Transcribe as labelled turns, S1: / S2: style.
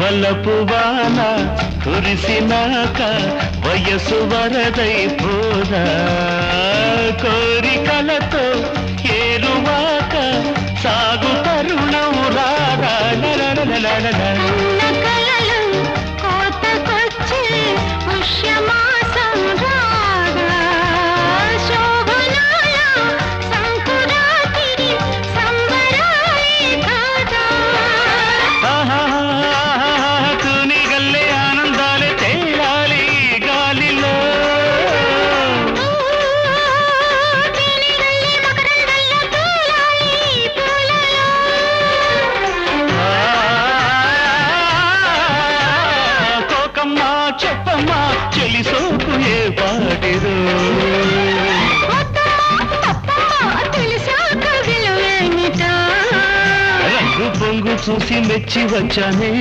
S1: వలపు వాన కురిసినాక వయసు వరదైపోదా కోరికలతో ఏరువాక సాగు తరుణం రారా చెప్పమ్మా చెలి సోకు ఏ పాటిరు రంగు పొంగు చూసి మెచ్చి వచ్చానే